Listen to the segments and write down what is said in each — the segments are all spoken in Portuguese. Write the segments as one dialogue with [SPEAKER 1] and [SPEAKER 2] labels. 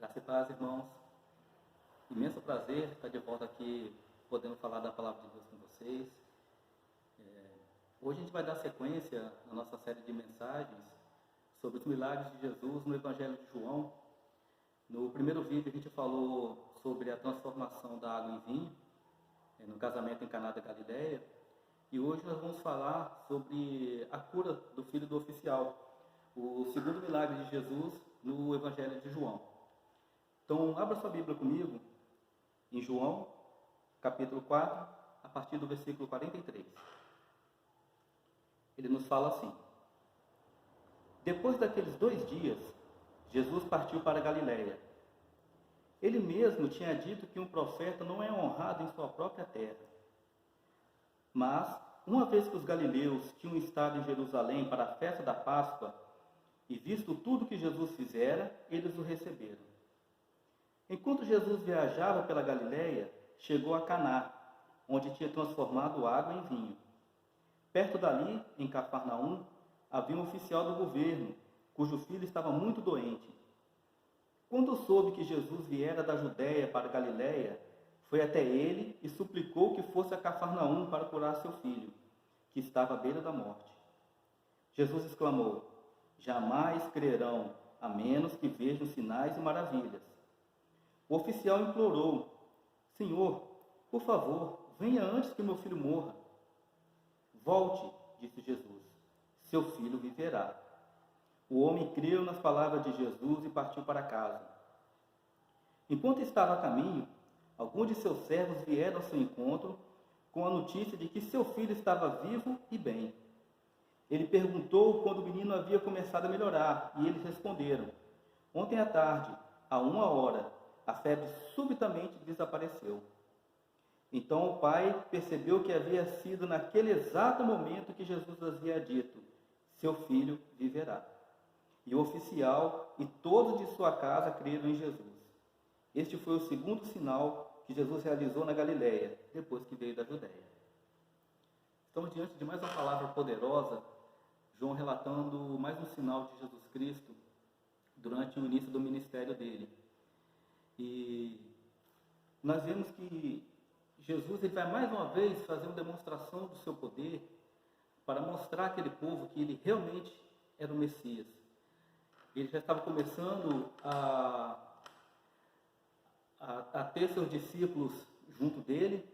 [SPEAKER 1] Graça e paz, irmãos. Imenso prazer estar de volta aqui, podendo falar da palavra de Deus com vocês. Hoje a gente vai dar sequência na nossa série de mensagens sobre os milagres de Jesus no Evangelho de João. No primeiro vídeo a gente falou sobre a transformação da água em vinho, no casamento em Caná da Galileia. E hoje nós vamos falar sobre a cura do filho do oficial, o segundo milagre de Jesus no Evangelho de João. Então, abra sua Bíblia comigo em João, capítulo 4, a partir do versículo 43. Ele nos fala assim: Depois daqueles 2 dias, Jesus partiu para a Galileia. Ele mesmo tinha dito que um profeta não é honrado em sua própria terra. Mas, uma vez que os galileus tinham estado em Jerusalém para a festa da Páscoa e visto tudo que Jesus fizera, eles o receberam. Enquanto Jesus viajava pela Galileia, chegou a Caná, onde tinha transformado água em vinho. Perto dali, em Cafarnaum, havia um oficial do governo, cujo filho estava muito doente. Quando soube que Jesus viera da Judéia para a Galileia, foi até ele e suplicou que fosse a Cafarnaum para curar seu filho, que estava à beira da morte. Jesus exclamou: Jamais crerão, a menos que vejam sinais e maravilhas. O oficial implorou: Senhor, por favor, venha antes que meu filho morra. Volte, disse Jesus, seu filho viverá. O homem creu nas palavras de Jesus e partiu para casa. Enquanto estava a caminho, alguns de seus servos vieram ao seu encontro com a notícia de que seu filho estava vivo e bem. Ele perguntou quando o menino havia começado a melhorar, e eles responderam: Ontem à tarde, a 1 hora, a febre subitamente desapareceu. Então o pai percebeu que havia sido naquele exato momento que Jesus havia dito: Seu filho viverá. E o oficial e todos de sua casa creram em Jesus. Este foi o segundo sinal que Jesus realizou na Galileia, depois que veio da Judéia. Estamos diante de mais uma palavra poderosa, João relatando mais um sinal de Jesus Cristo durante o início do ministério dele. E nós vemos que Jesus ele vai mais uma vez fazer uma demonstração do seu poder para mostrar àquele povo que ele realmente era o Messias. Ele já estava começando a ter seus discípulos junto dele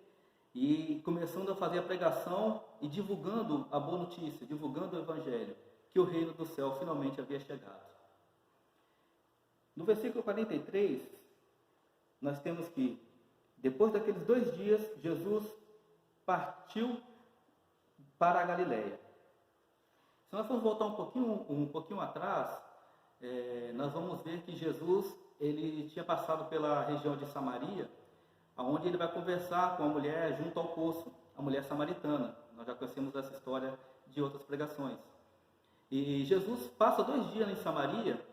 [SPEAKER 1] e começando a fazer a pregação e divulgando a boa notícia, divulgando o Evangelho, que o reino do céu finalmente havia chegado. No versículo 43, nós temos que, depois daqueles 2 dias, Jesus partiu para a Galileia. Se nós formos voltar um pouquinho atrás, nós vamos ver que Jesus ele tinha passado pela região de Samaria, onde ele vai conversar com a mulher junto ao poço, a mulher samaritana. Nós já conhecemos essa história de outras pregações. E Jesus passa 2 dias em Samaria,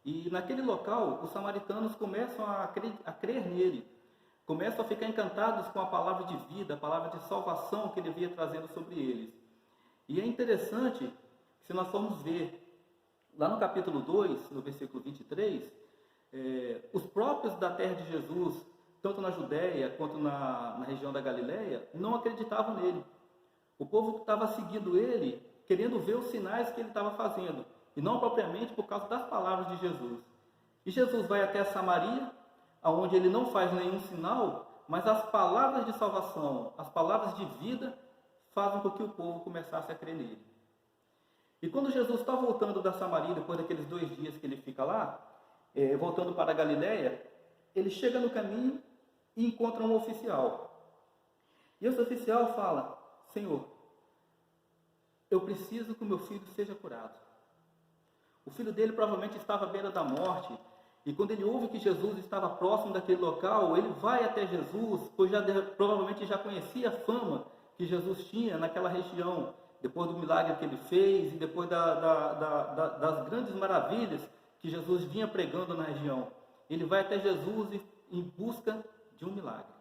[SPEAKER 1] e naquele local os samaritanos começam a crer nele, começam a ficar encantados com a palavra de vida, a palavra de salvação que ele vinha trazendo sobre eles. E é interessante, se nós formos ver, lá no capítulo 2, no versículo 23, os próprios da terra de Jesus, tanto na Judéia quanto na região da Galileia, não acreditavam nele. O povo estava seguindo ele, querendo ver os sinais que ele estava fazendo, e não propriamente por causa das palavras de Jesus. E Jesus vai até a Samaria, onde ele não faz nenhum sinal, mas as palavras de salvação, as palavras de vida, fazem com que o povo começasse a crer nele. E quando Jesus está voltando da Samaria, depois daqueles 2 dias que ele fica lá, voltando para a Galileia, ele chega no caminho e encontra um oficial. E esse oficial fala: Senhor, eu preciso que o meu filho seja curado. O filho dele provavelmente estava à beira da morte, e quando ele ouve que Jesus estava próximo daquele local, ele vai até Jesus, pois provavelmente já conhecia a fama que Jesus tinha naquela região, depois do milagre que ele fez e depois das grandes maravilhas que Jesus vinha pregando na região. Ele vai até Jesus em busca de um milagre.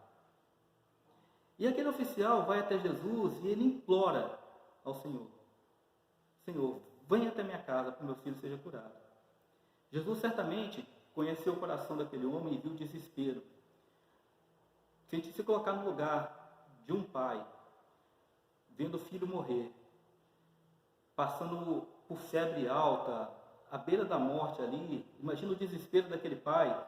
[SPEAKER 1] E aquele oficial vai até Jesus e ele implora ao Senhor: Senhor, venha até minha casa para que meu filho seja curado. Jesus certamente conheceu o coração daquele homem e viu o desespero. Se a gente se colocar no lugar de um pai, vendo o filho morrer, passando por febre alta, à beira da morte ali, imagina o desespero daquele pai.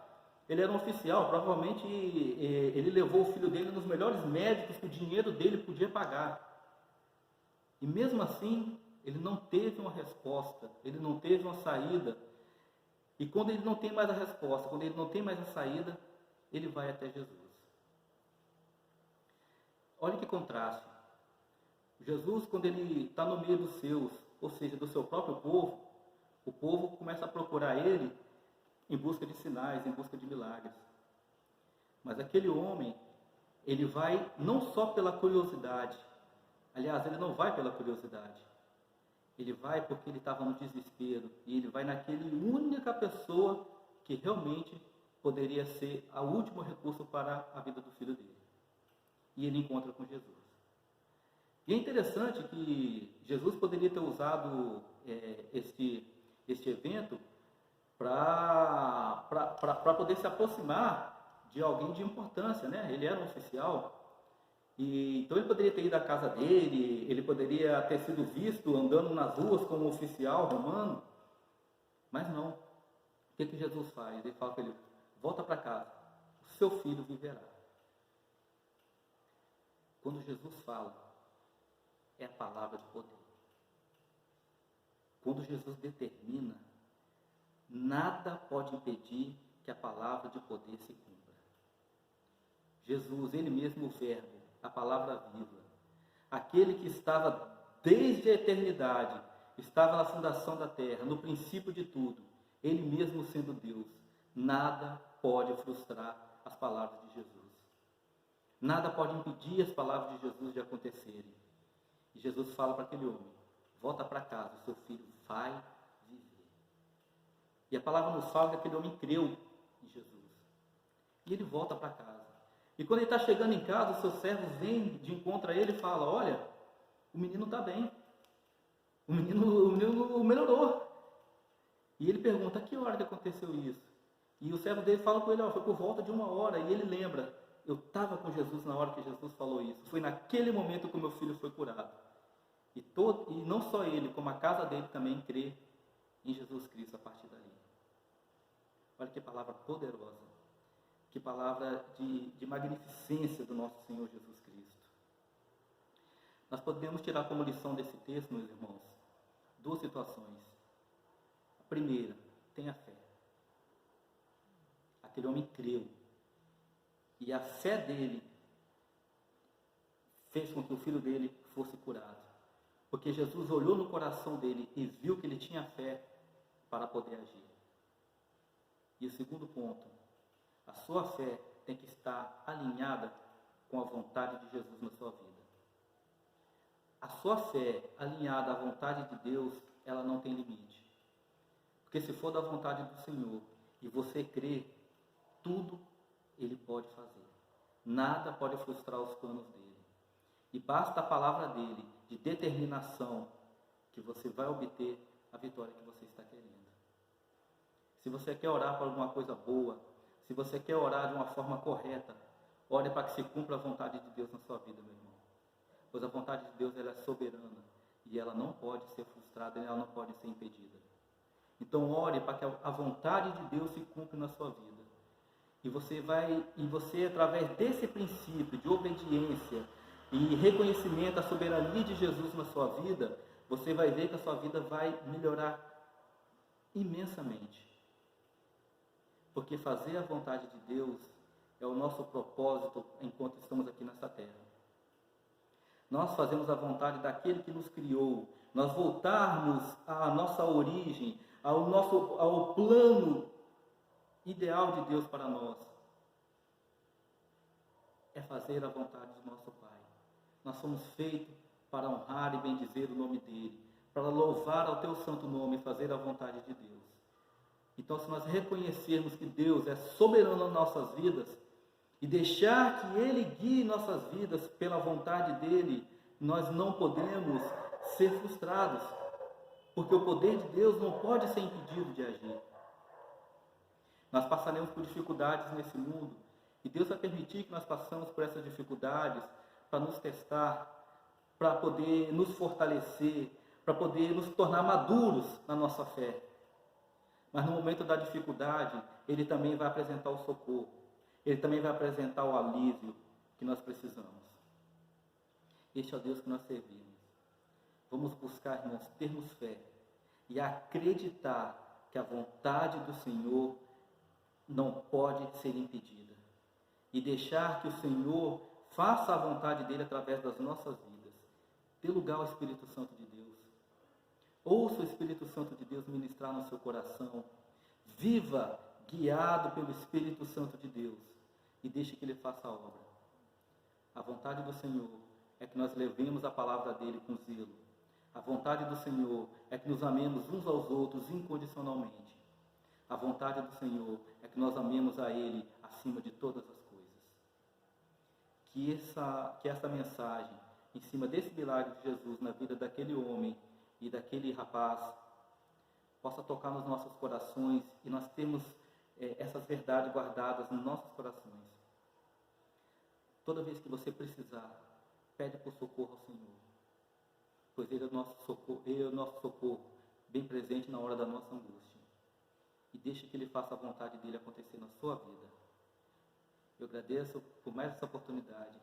[SPEAKER 1] Ele era um oficial, provavelmente ele levou o filho dele nos melhores médicos que o dinheiro dele podia pagar. E mesmo assim, ele não teve uma resposta, ele não teve uma saída. E quando ele não tem mais a resposta, quando ele não tem mais a saída, ele vai até Jesus. Olha que contraste. Jesus, quando ele está no meio dos seus, ou seja, do seu próprio povo, o povo começa a procurar ele em busca de sinais, em busca de milagres. Mas aquele homem, ele vai não só pela curiosidade, aliás, ele não vai pela curiosidade, ele vai porque ele estava no desespero, e ele vai naquele única pessoa que realmente poderia ser o último recurso para a vida do filho dele. E ele encontra com Jesus. E é interessante que Jesus poderia ter usado este evento para poder se aproximar de alguém de importância, né? Ele era um oficial, e então ele poderia ter ido à casa dele, ele poderia ter sido visto andando nas ruas como um oficial romano, mas não. O que Jesus faz? Ele fala para ele: volta para casa, o seu filho viverá. Quando Jesus fala, é a palavra de poder. Quando Jesus determina, nada pode impedir que a palavra de poder se cumpra. Jesus, ele mesmo o Verbo, a palavra viva, aquele que estava desde a eternidade, estava na fundação da terra, no princípio de tudo, ele mesmo sendo Deus, nada pode frustrar as palavras de Jesus. Nada pode impedir as palavras de Jesus de acontecerem. E Jesus fala para aquele homem: volta para casa, o seu filho vai viver. E a palavra nos fala que aquele homem creu em Jesus. E ele volta para casa. E quando ele está chegando em casa, os seus servos vêm de encontro a ele e falam: olha, o menino está bem. O menino melhorou. E ele pergunta: a que hora que aconteceu isso? E o servo dele fala com ele: foi por volta de 1 hora. E ele lembra: eu estava com Jesus na hora que Jesus falou isso. Foi naquele momento que o meu filho foi curado. E não só ele, como a casa dele também crê em Jesus Cristo a partir dali. Olha que palavra poderosa. Que palavra de magnificência do nosso Senhor Jesus Cristo. Nós podemos tirar como lição desse texto, meus irmãos, 2 situações. A primeira, tenha fé. Aquele homem creu. E a fé dele fez com que o filho dele fosse curado. Porque Jesus olhou no coração dele e viu que ele tinha fé para poder agir. E o segundo ponto, a sua fé tem que estar alinhada com a vontade de Jesus na sua vida. A sua fé alinhada à vontade de Deus, ela não tem limite. Porque se for da vontade do Senhor e você crê, tudo Ele pode fazer. Nada pode frustrar os planos dele. E basta a palavra dele, de determinação, que você vai obter a vitória que você está querendo. Se você quer orar por alguma coisa boa, se você quer orar de uma forma correta, ore para que se cumpra a vontade de Deus na sua vida, meu irmão. Pois a vontade de Deus, ela é soberana e ela não pode ser frustrada, ela não pode ser impedida. Então ore para que a vontade de Deus se cumpra na sua vida. E você através desse princípio de obediência e reconhecimento da soberania de Jesus na sua vida, você vai ver que a sua vida vai melhorar imensamente. Porque fazer a vontade de Deus é o nosso propósito enquanto estamos aqui nessa terra. Nós fazemos a vontade daquele que nos criou. Nós voltarmos à nossa origem, ao plano ideal de Deus para nós. É fazer a vontade do nosso Pai. Nós somos feitos para honrar e bendizer o nome dEle, para louvar ao Teu santo nome e fazer a vontade de Deus. Então, se nós reconhecermos que Deus é soberano nas nossas vidas e deixar que Ele guie nossas vidas pela vontade dEle, nós não podemos ser frustrados, porque o poder de Deus não pode ser impedido de agir. Nós passaremos por dificuldades nesse mundo e Deus vai permitir que nós passemos por essas dificuldades para nos testar, para poder nos fortalecer, para poder nos tornar maduros na nossa fé. Mas no momento da dificuldade, Ele também vai apresentar o socorro. Ele também vai apresentar o alívio que nós precisamos. Este é o Deus que nós servimos. Vamos buscar, irmãos, termos fé e acreditar que a vontade do Senhor não pode ser impedida. E deixar que o Senhor faça a vontade dEle através das nossas vidas. Dê lugar ao Espírito Santo de Deus. Ouça o Espírito Santo de Deus ministrar no seu coração. Viva guiado pelo Espírito Santo de Deus. E deixe que Ele faça a obra. A vontade do Senhor é que nós levemos a palavra dEle com zelo. A vontade do Senhor é que nos amemos uns aos outros incondicionalmente. A vontade do Senhor é que nós amemos a Ele acima de todas as coisas. Que essa mensagem, em cima desse milagre de Jesus na vida daquele homem e daquele rapaz, possa tocar nos nossos corações e nós temos essas verdades guardadas nos nossos corações. Toda vez que você precisar, pede por socorro ao Senhor, pois Ele é o nosso socorro, bem presente na hora da nossa angústia. E deixe que Ele faça a vontade dEle acontecer na sua vida. Eu agradeço por mais essa oportunidade.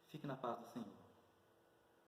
[SPEAKER 1] Fique na paz do Senhor.